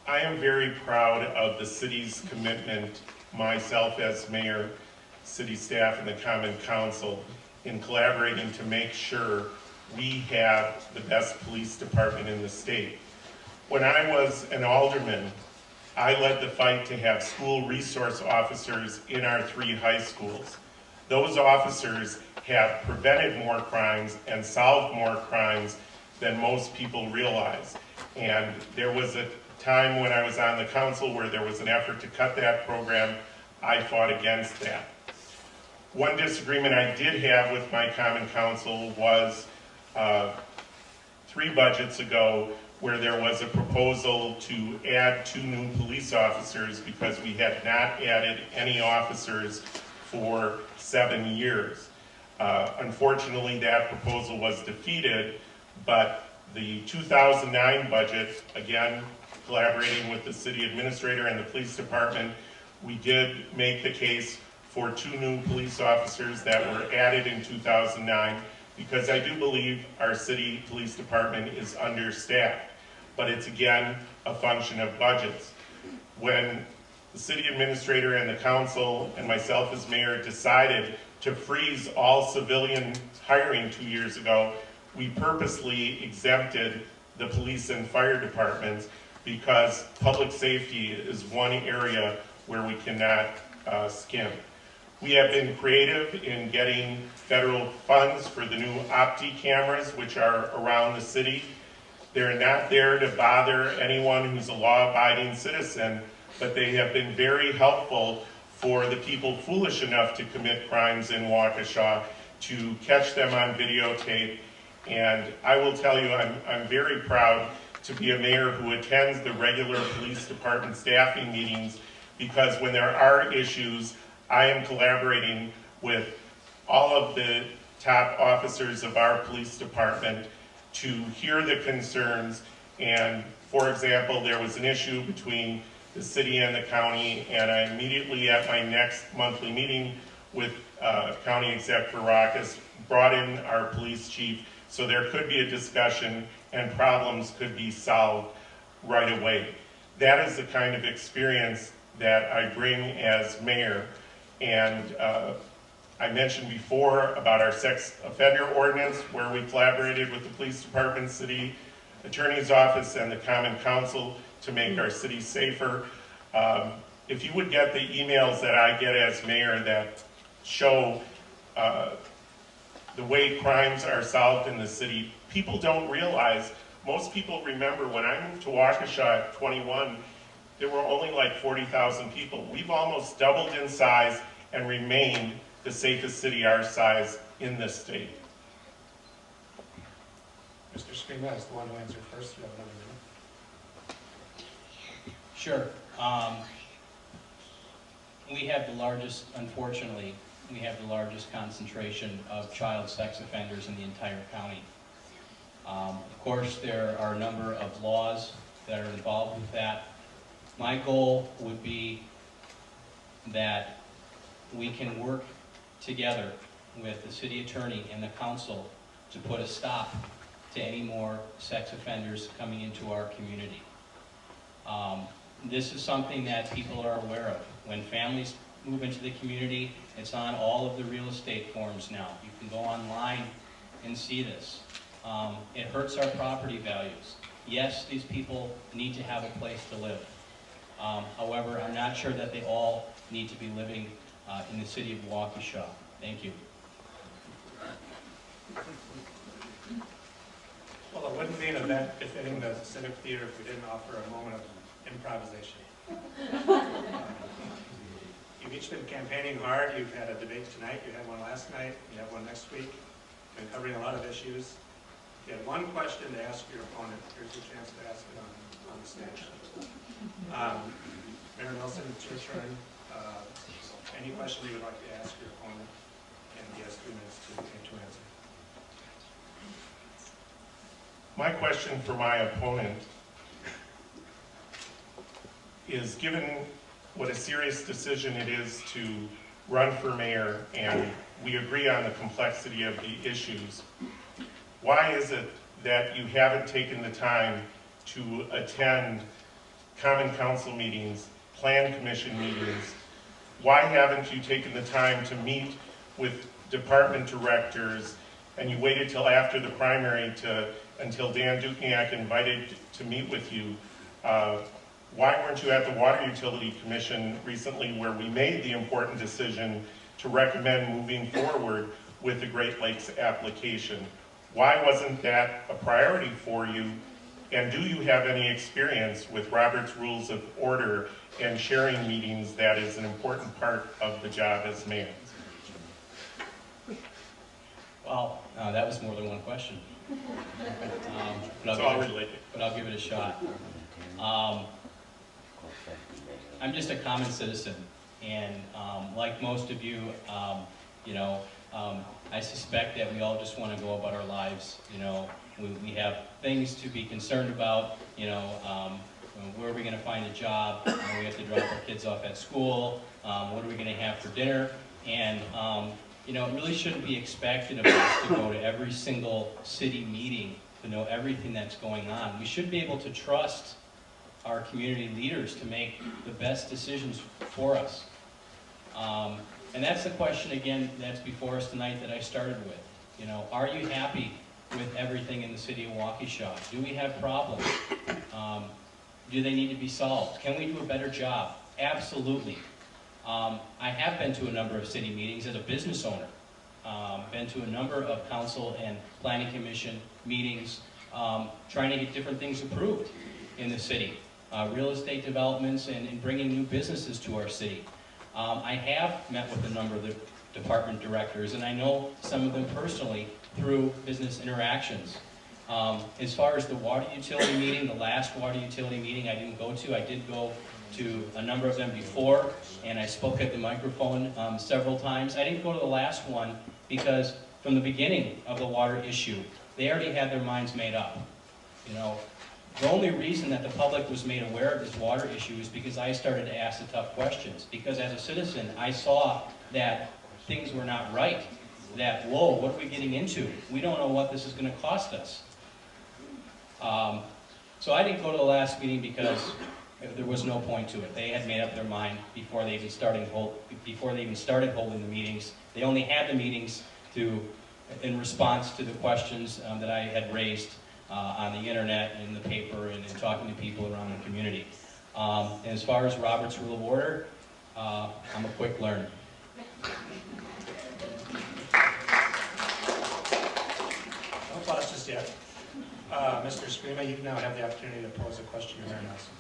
I am very proud of the city's commitment, myself as mayor, city staff, and the Common Council, in collaborating to make sure we have the best police department in the state. When I was an alderman, I led the fight to have school resource officers in our 3 high schools. Those officers have prevented more crimes and solved more crimes than most people realize. And there was a time when I was on the council where there was an effort to cut that program. I fought against that. One disagreement I did have with my Common Council was 3 budgets ago, where there was a proposal to add 2 new police officers because we had not added any officers for 7 years. Unfortunately, that proposal was defeated, but the 2009 budget, again, collaborating with the city administrator and the police department, we did make the case for 2 new police officers that were added in 2009, because I do believe our city police department is understaffed. But it's, again, a function of budgets. When the city administrator and the council and myself as mayor decided to freeze all civilian hiring 2 years ago, we purposely exempted the police and fire departments because public safety is one area where we cannot skimp. We have been creative in getting federal funds for the new Opti cameras, which are around the city. They're not there to bother anyone who's a law-abiding citizen, but they have been very helpful for the people foolish enough to commit crimes in Waukesha to catch them on videotape. And I will tell you, I'm very proud to be a mayor who attends the regular police department staffing meetings, because when there are issues, I am collaborating with all of the top officers of our police department to hear the concerns. And for example, there was an issue between the city and the county, and I immediately at my next monthly meeting with County Exec Varakis brought in our police chief, so there could be a discussion and problems could be solved right away. That is the kind of experience that I bring as mayor. And I mentioned before about our sex offender ordinance, where we collaborated with the police department, city attorney's office, and the Common Council to make our city safer. If you would get the emails that I get as mayor that show the way crimes are solved in the city, people don't realize. Most people remember when I moved to Waukesha at 21, there were only like 40,000 people. We've almost doubled in size and remained the safest city our size in this state. Mr. Scrima is the one who answered first. You have another minute. Sure. We have the largest, unfortunately, we have the largest concentration of child sex offenders in the entire county. Of course, there are a number of laws that are involved with that. My goal would be that we can work together with the city attorney and the council to put a stop to any more sex offenders coming into our community. This is something that people are aware of. When families move into the community, it's on all of the real estate forms now. You can go online and see this. It hurts our property values. Yes, these people need to have a place to live. However, I'm not sure that they all need to be living in the city of Waukesha. Thank you. Well, it wouldn't be an event befitting the Civic Theater if we didn't offer a moment of improvisation. You've each been campaigning hard. You've had a debate tonight. You had one last night. You have one next week. You've been covering a lot of issues. If you had one question to ask your opponent, here's your chance to ask it on the stage. Mayor Nelson, it's your turn. Any question you would like to ask your opponent, and he has 3 minutes to answer. My question for my opponent is, given what a serious decision it is to run for mayor, and we agree on the complexity of the issues, why is it that you haven't taken the time to attend common council meetings, plan commission meetings. Why haven't you taken the time to meet with department directors, and you waited till after the primary until Dan Dukniak invited to meet with you? Why weren't you at the Water Utility Commission recently, where we made the important decision to recommend moving forward with the Great Lakes application? Why wasn't that a priority for you? And do you have any experience with Robert's Rules of Order and sharing meetings? That is an important part of the job as mayor. Well, that was more than one question. It's all related. But I'll give it a shot. I'm just a common citizen, and like most of you, I suspect that we all just want to go about our lives. We have things to be concerned about. Where are we going to find a job? We have to drop our kids off at school. What are we going to have for dinner? And it really shouldn't be expected of us to go to every single city meeting to know everything that's going on. We should be able to trust our community leaders to make the best decisions for us. And that's the question, again, that's before us tonight that I started with. Are you happy with everything in the city of Waukesha? Do we have problems? Do they need to be solved? Can we do a better job? Absolutely. I have been to a number of city meetings as a business owner. Been to a number of council and planning commission meetings, trying to get different things approved in the city. Real estate developments and bringing new businesses to our city. I have met with a number of the department directors, and I know some of them personally through business interactions. As far as the water utility meeting, the last water utility meeting I didn't go to. I did go to a number of them before, and I spoke at the microphone several times. I didn't go to the last one because from the beginning of the water issue, they already had their minds made up. The only reason that the public was made aware of this water issue is because I started to ask the tough questions. Because as a citizen, I saw that things were not right. That, whoa, what are we getting into? We don't know what this is going to cost us. So I didn't go to the last meeting because there was no point to it. They had made up their mind before they even started holding the meetings. They only had the meetings in response to the questions that I had raised on the internet and in the paper and in talking to people around the community. And as far as Robert's Rule of Order, I'm a quick learner. Don't pause just yet. Mr. Scrima, you now have the opportunity to pose a question to Mayor Nelson.